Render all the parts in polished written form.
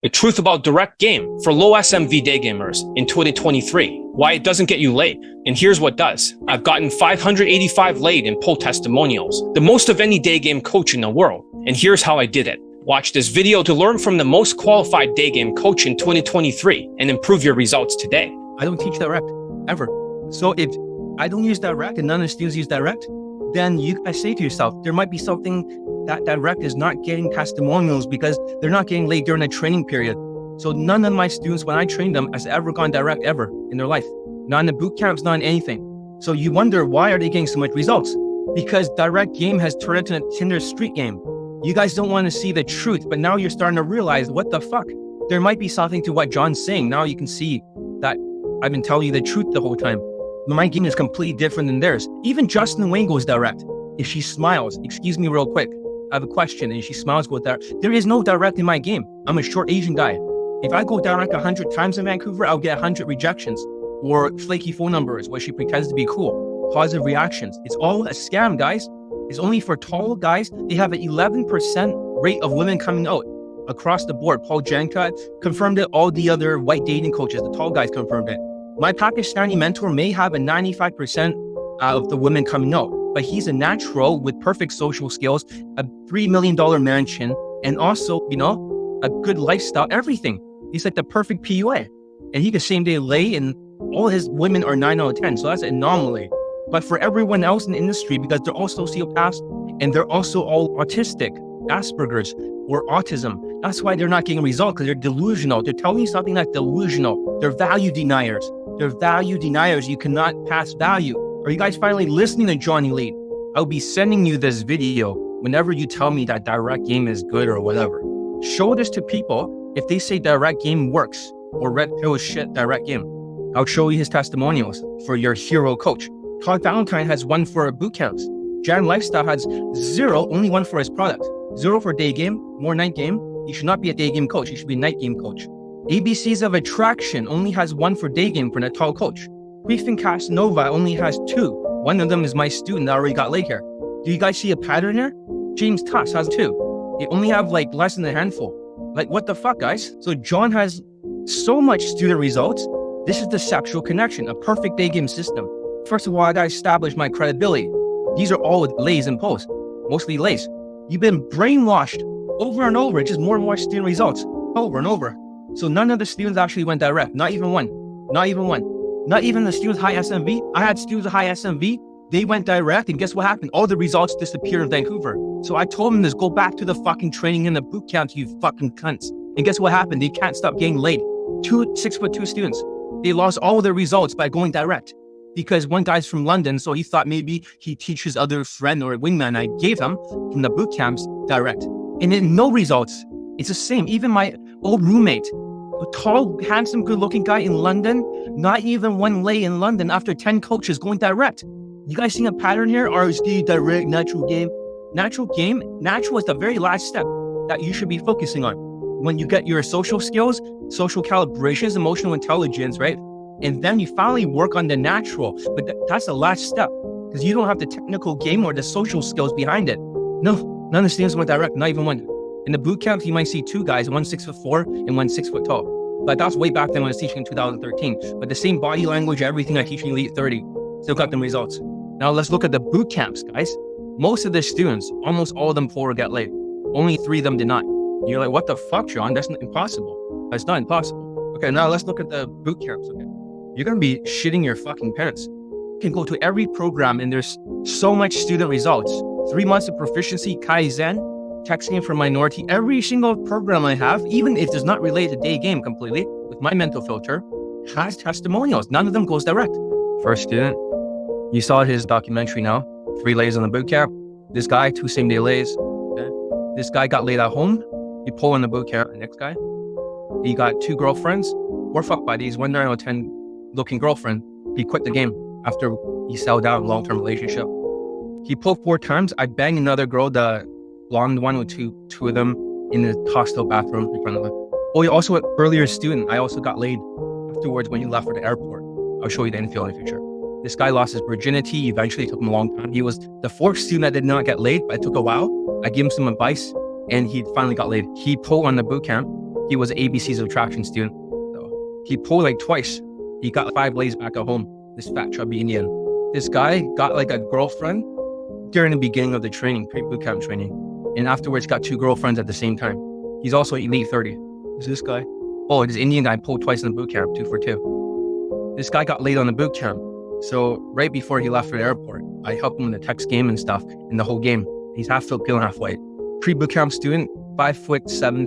The truth about direct game for low SMV day gamers in 2023. Why it doesn't get you laid. And here's what does. I've gotten 585 laid in poll testimonials, the most of any day game coach in the world. And here's how I did it. Watch this video to learn from the most qualified day game coach in 2023 and improve your results today. I don't teach direct, ever. So if I don't use direct and none of the students use direct, then you guys say to yourself, there might be something that direct is not getting testimonials because they're not getting laid during a training period. So none of my students, when I train them, has ever gone direct ever in their life. Not in the boot camps, not in anything. So you wonder, why are they getting so much results? Because direct game has turned into a Tinder street game. You guys don't want to see the truth, but now you're starting to realize, what the fuck? There might be something to what John's saying. Now you can see that I've been telling you the truth the whole time. My game is completely different than theirs. Even Justin Wayne goes direct. If she smiles, excuse me real quick, I have a question, and she smiles, go direct. There is no direct in my game. I'm a short Asian guy. If I go direct 100 times in Vancouver, I'll get 100 rejections or flaky phone numbers where she pretends to be cool. Positive reactions. It's all a scam, guys. It's only for tall guys. They have an 11% rate of women coming out across the board. Paul Janka confirmed it. All the other white dating coaches, the tall guys, confirmed it. My Pakistani mentor may have a 95% of the women coming out, but he's a natural with perfect social skills, a $3 million mansion, and also, a good lifestyle, everything. He's like the perfect PUA. And he can same day lay, and all his women are 9 out of 10. So that's an anomaly. But for everyone else in the industry, because they're all sociopaths and they're also all autistic, Asperger's or autism, that's why they're not getting results, because they're delusional. They're telling you something that's delusional. They're value deniers. They're value deniers. You cannot pass value. Are you guys finally listening to Johnny Lee? I'll be sending you this video whenever you tell me that direct game is good or whatever. Show this to people. If they say direct game works or red pill shit direct game, I'll show you his testimonials for your hero coach. Todd Valentine has one for boot camps. Jan Lifestyle has 0, only one for his product. 0 for day game, more night game. He should not be a day game coach. He should be a night game coach. ABCs of Attraction only has 1 for day game for a tall coach. Brief and Casanova only has 2. One of them is my student that already got laid here. Do you guys see a pattern here? James Tuss has 2. They only have like less than a handful. Like, what the fuck, guys? So John has so much student results. This is the sexual connection, a perfect day game system. First of all, I gotta establish my credibility. These are all lays and posts, mostly lays. You've been brainwashed over and over, just more and more student results, over and over. So none of the students actually went direct, not even one, not even one. Not even the students high SMV. I had students with high SMV. They went direct, and guess what happened? All the results disappeared in Vancouver. So I told them this, go back to the fucking training in the boot camps, you fucking cunts. And guess what happened? They can't stop getting laid. 2 6'2" students. They lost all of their results by going direct. Because one guy's from London, so he thought maybe he teach his other friend or wingman I gave him from the boot camps direct. And then no results. It's the same. Even my old roommate, a tall, handsome, good-looking guy in London, not even one lay in London after 10 coaches going direct. You guys seeing a pattern here? RSD, direct, natural game. Natural game, natural is the very last step that you should be focusing on. When you get your social skills, social calibrations, emotional intelligence, right? And then you finally work on the natural. But that's the last step, because you don't have the technical game or the social skills behind it. No, none of the students went direct, not even one. In the boot camps, you might see 2 guys, one 6'4" and one 6 foot tall. But that's way back then when I was teaching in 2013. But the same body language, everything I teach in Elite 30, still got them results. Now let's look at the boot camps, guys. Most of the students, almost all of them 4 get laid. Only 3 of them did not. You're like, what the fuck, John? That's not impossible. That's not impossible. Okay, now let's look at the boot camps, okay? You're gonna be shitting your fucking pants. You can go to every program and there's so much student results. 3 months of proficiency, Kaizen, texting for minority. Every single program I have, even if it's not related to day game completely, with my mental filter, has testimonials. None of them goes direct. First student, you saw his documentary now. 3 lays on the boot camp. This guy, 2 same day lays. Okay. This guy got laid at home. He pulled on the boot camp. The next guy, he got 2 girlfriends. 4 fuck buddies, 1 9 out of 10 looking girlfriend. He quit the game after he settled down in a long-term relationship. He pulled 4 times. I banged another girl, the blonde one with two of them in the hostel bathroom in front of him. Oh, he also an earlier student. I also got laid afterwards when he left for the airport. I'll show you the info in the future. This guy lost his virginity. Eventually, it took him a long time. He was the 4th student that did not get laid, but it took a while. I gave him some advice, and he finally got laid. He pulled on the boot camp. He was ABC's attraction student. So he pulled like twice. He got 5 lays back at home. This fat chubby Indian. This guy got like a girlfriend during the beginning of the training, pre-bootcamp training, and afterwards got 2 girlfriends at the same time. He's also elite 30. Is this guy? Oh, this Indian guy pulled twice in the bootcamp, 2 for 2. This guy got laid on the bootcamp. So right before he left for the airport, I helped him in the text game and stuff in the whole game. He's half Filipino, half white. Pre-bootcamp student, 5'7",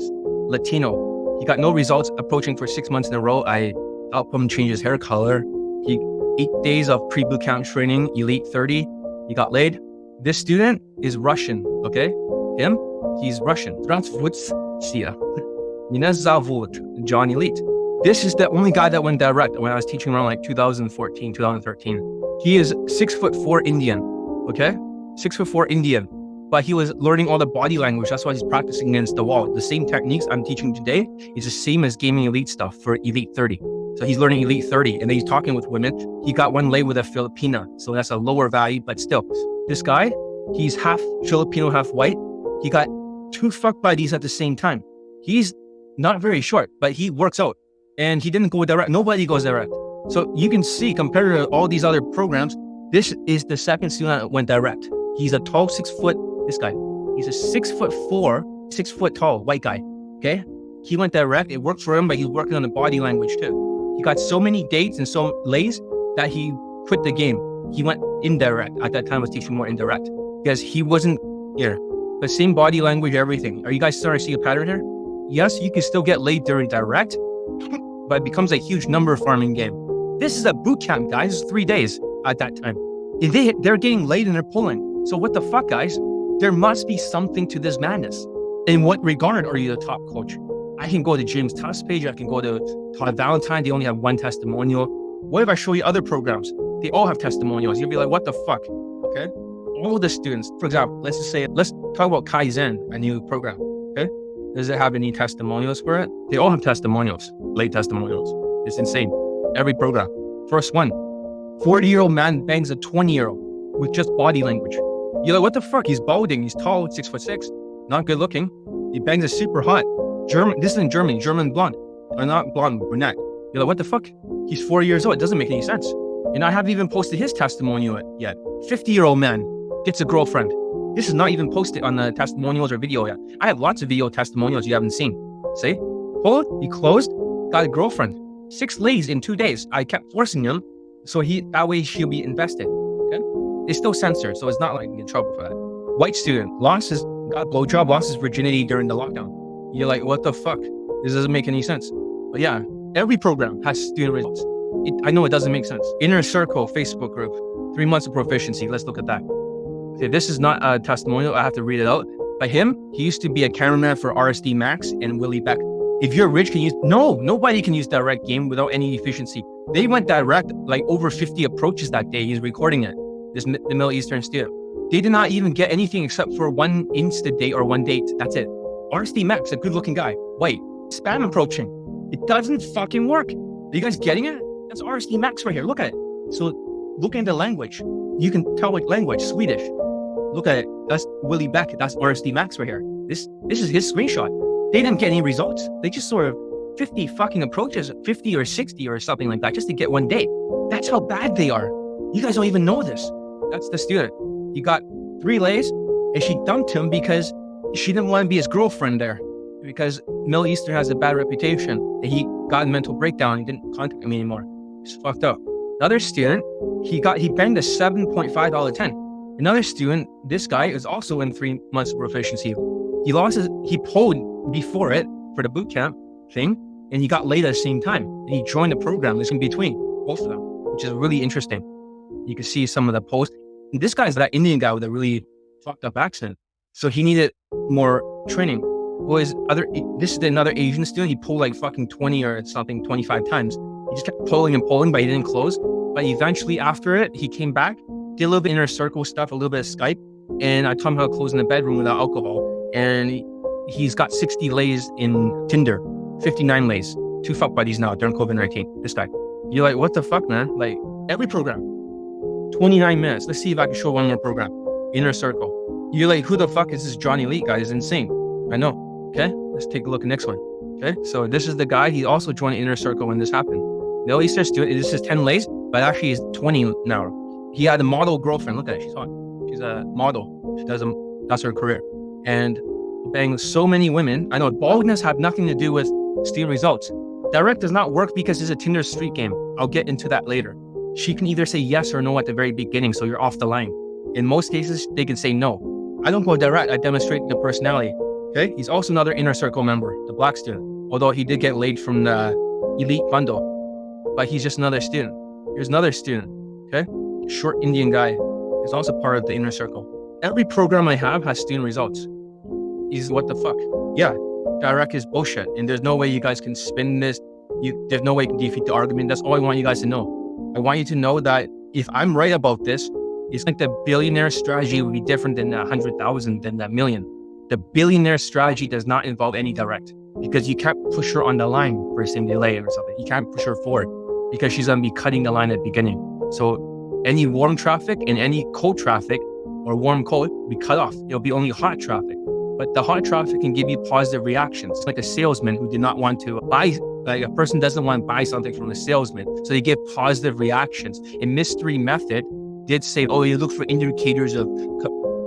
Latino. He got no results approaching for 6 months in a row. I helped him change his hair color. He 8 days of pre-bootcamp training, elite 30. He got laid. This student is Russian, okay? Him, he's Russian. John Elite. This is the only guy that went direct when I was teaching around like 2014, 2013. He is 6'4" Indian, okay? 6'4" Indian. But he was learning all the body language. That's why he's practicing against the wall. The same techniques I'm teaching today is the same as gaming elite stuff for elite 30. So he's learning elite 30 and then he's talking with women. He got 1 lay with a Filipina. So that's a lower value, but still. This guy, he's half Filipino, half white. He got 2 fuck buddies at the same time. He's not very short, but he works out. And he didn't go direct. Nobody goes direct. So you can see, compared to all these other programs, this is the second student that went direct. He's a tall 6 foot, this guy. He's a 6'4", 6 foot tall white guy, okay? He went direct. It worked for him, but he's working on the body language too. He got so many dates and so lays that he quit the game. He went indirect. At that time, I was teaching more indirect because he wasn't here. The same body language, everything. Are you guys starting to see a pattern here? Yes, you can still get laid during direct, but it becomes a huge number farming game. This is a boot camp, guys. 3 days at that time. They're getting laid and they're pulling. So what the fuck, guys? There must be something to this madness. In what regard are you the top coach? I can go to James Tuff's page. I can go to Todd Valentine. They only have 1 testimonial. What if I show you other programs? They all have testimonials. You'll be like, what the fuck? Okay. All the students, for example, let's talk about Kaizen, a new program. Okay. Does it have any testimonials for it? They all have testimonials, late testimonials. It's insane. Every program. First one, 40-year-old man bangs a 20-year-old with just body language. You're like, what the fuck? He's balding. He's tall, 6'6", not good looking. He bangs a super hot German. This is in Germany, German blonde, or not blonde, brunette. You're like, what the fuck? He's 40 years old. It doesn't make any sense. And I haven't even posted his testimonial yet. 50-year-old man gets a girlfriend. This is not even posted on the testimonials or video yet. I have lots of video testimonials you haven't seen. See? He closed, got a girlfriend. 6 lays in 2 days. I kept forcing him, so that way she'll be invested. Okay? It's still censored, so it's not like in trouble for that. White student got a blowjob, lost his virginity during the lockdown. You're like, what the fuck? This doesn't make any sense. But yeah, every program has student results. I know it doesn't make sense. Inner Circle Facebook group, 3 months of proficiency. Let's look at that. Okay, this is not a testimonial. I have to read it out. By him, he used to be a cameraman for RSD Max and Willie Beck. If you're rich, nobody can use direct game without any efficiency. They went direct, like over 50 approaches that day. He's recording it, the Middle Eastern student. They did not even get anything except for 1 Insta date or 1 date. That's it. RSD Max, a good looking guy. White, spam approaching. It doesn't fucking work. Are you guys getting it? That's RSD Max right here. Look at it. So look at the language. You can tell what language, Swedish. Look at it. That's Willie Beck. That's RSD Max right here. This is his screenshot. They didn't get any results. They just sort of 50 fucking approaches, 50 or 60 or something like that, just to get 1 date. That's how bad they are. You guys don't even know this. That's the student. He got 3 lays and she dumped him because she didn't want to be his girlfriend there, because Middle Eastern has a bad reputation. And he got a mental breakdown. He didn't contact me anymore. It's fucked up. Another student, he banged a 7.5 out of 10. Another student, this guy is also in 3 months of proficiency. He pulled before it for the boot camp thing, and he got laid at the same time. And he joined the program that's in between both of them, which is really interesting. You can see some of the posts. And this guy's that Indian guy with a really fucked up accent. So he needed more training. This is another Asian student. He pulled like fucking 20 or something, 25 times. He just kept pulling and pulling, but he didn't close. But eventually after it, he came back, did a little bit inner circle stuff, a little bit of Skype, and I taught him how to close in the bedroom without alcohol. And he's got 60 lays in Tinder, 59 lays, 2 fuck buddies now during COVID-19. This guy. You're like, what the fuck, man? Like, every program, 29 minutes. Let's see if I can show 1 more program. Inner circle. You're like, who the fuck is this Johnny Elite guy? Is insane. I know. Okay, let's take a look at the next one. Okay, so this is the guy. He also joined the inner circle when this happened. No, he starts doing it. This is 10 lays, but actually he's 20 now. He had a model girlfriend. Look at it. She's hot. She's a model. That's her career. And banged so many women. I know baldness have nothing to do with stealing results. Direct does not work because it's a Tinder street game. I'll get into that later. She can either say yes or no at the very beginning, so you're off the line. In most cases, they can say no. I don't go direct. I demonstrate the personality. Okay. He's also another inner circle member, the black student. Although he did get laid from the elite bundle, but he's just another student. Here's another student. Okay. Short Indian guy is also part of the inner circle. Every program I have has student results. He's what the fuck? Yeah. Direct is bullshit. And there's no way you guys can spin this. There's no way you can defeat the argument. That's all I want you guys to know. I want you to know that if I'm right about this, it's like the billionaire strategy would be different than 100,000 than that million. The billionaire strategy does not involve any direct because you can't push her on the line for a same delay or something. You can't push her forward because she's going to be cutting the line at the beginning. So any warm traffic and any cold traffic or warm cold will be cut off. It'll be only hot traffic. But the hot traffic can give you positive reactions. It's like a salesman who did not want to buy, like a person doesn't want to buy something from the salesman. So they give positive reactions. And Mystery Method did say, oh, you look for indicators of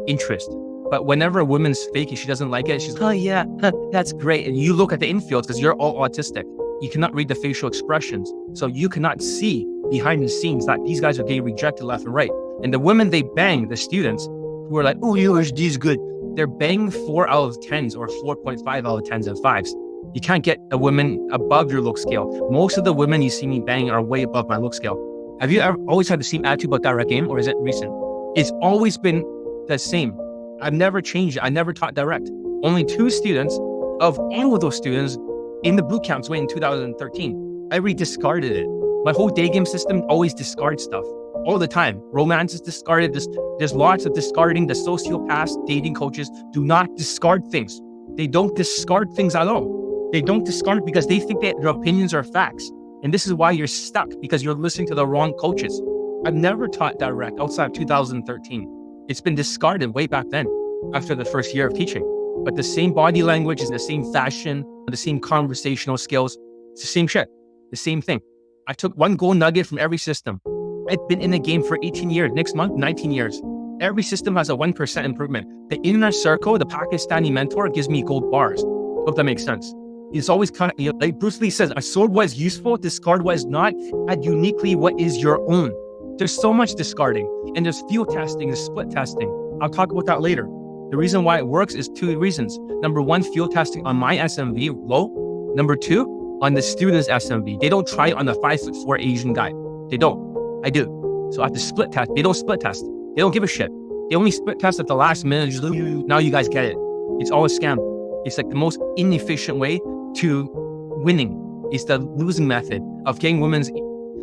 interest. But whenever a woman's fake and she doesn't like it, she's, oh yeah, that's great. And you look at the infields because you're all autistic. You cannot read the facial expressions. So you cannot see behind the scenes that these guys are getting rejected left and right. And the women they bang, the students who are like, oh, this good. They're banging 4 out of 10s or 4.5 out of 10s and 5s. You can't get a woman above your look scale. Most of the women you see me bang are way above my look scale. Have you ever always had the same attitude about direct game, or is it recent? It's always been the same. I've never changed it. I never taught direct. Only 2 students of all of those students in the boot camps went in 2013. I discarded it. My whole day game system always discards stuff all the time. Romance is discarded. There's lots of discarding. The sociopaths, dating coaches do not discard things. They don't discard things at all. They don't discard because they think that their opinions are facts. And this is why you're stuck, because you're listening to the wrong coaches. I've never taught direct outside of 2013. It's been discarded way back then after the first year of teaching. But the same body language is the same fashion, the same conversational skills. It's the same shit, the same thing. I took one gold nugget from every system. I've been in the game for 18 years, next month, 19 years. Every system has a 1% improvement. The inner circle, the Pakistani mentor, gives me gold bars. Hope that makes sense. It's always kind of, like Bruce Lee says, a sword what is useful, discard what is not, add uniquely what is your own. There's so much discarding, and there's field testing, there's split testing. I'll talk about that later. The reason why it works is 2 reasons. Number 1, field testing on my SMV, low. Number 2, on the student's SMV. They don't try it on the 5'4" Asian guy. They don't. I do. So I have to split test. They don't split test. They don't give a shit. They only split test at the last minute. Just, now you guys get it. It's all a scam. It's like the most inefficient way to winning. It's the losing method of getting women's.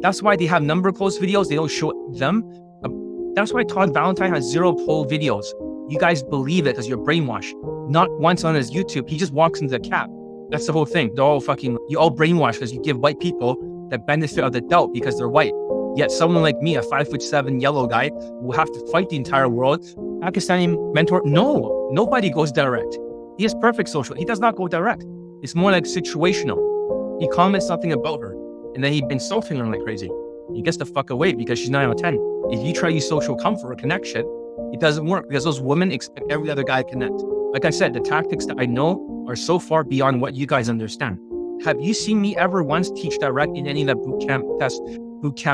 That's why they have number close videos. They don't show them. That's why Todd Valentine has 0 poll videos. You guys believe it because you're brainwashed. Not once on his YouTube. He just walks into the cap. That's the whole thing. They're all you all brainwashed because you give white people the benefit of the doubt because they're white. Yet someone like me, a 5'7" yellow guy, will have to fight the entire world. Pakistani mentor, no, nobody goes direct. He has perfect social. He does not go direct. It's more like situational. He comments something about her, and then he insulting her like crazy. He gets the fuck away because she's 9 out of 10. If you try to use social comfort or connection, it doesn't work because those women expect every other guy to connect. Like I said, the tactics that I know are so far beyond what you guys understand. Have you seen me ever once teach direct in any of the boot camp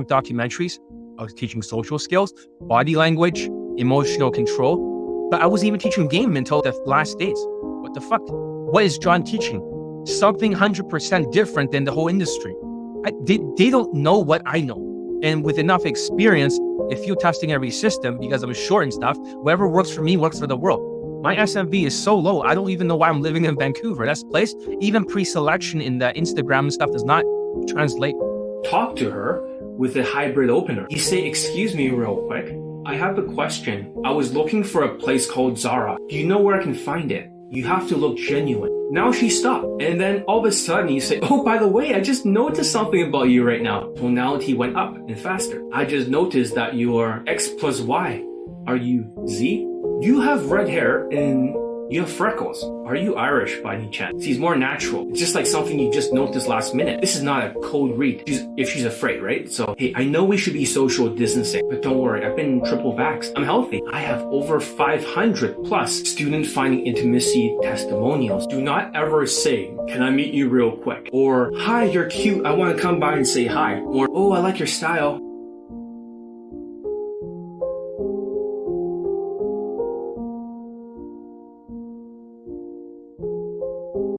documentaries? I was teaching social skills, body language, emotional control, but I wasn't even teaching game until the last days. What the fuck? What is John teaching? Something 100% different than the whole industry. They don't know what I know. And with enough experience, if you're testing every system, because I'm short and stuff, whatever works for me works for the world. My SMV is so low, I don't even know why I'm living in Vancouver. That's the place. Even pre-selection in the Instagram and stuff does not translate. Talk to her with a hybrid opener. You say, excuse me real quick. I have a question. I was looking for a place called Zara. Do you know where I can find it? You have to look genuine. Now she stopped. And then all of a sudden you say, oh, by the way, I just noticed something about you right now. Tonality went up and faster. I just noticed that you are X plus Y. Are you Z? You have red hair and You have freckles. Are you Irish by any chance? She's more natural. It's just like something you just noticed last minute. This is not a cold read. If she's afraid, right? So, hey, I know we should be social distancing, but don't worry. I've been triple vaxxed. I'm healthy. I have over 500 plus student finding intimacy testimonials. Do not ever say, can I meet you real quick? Or, hi, you're cute. I want to come by and say hi. Or, oh, I like your style.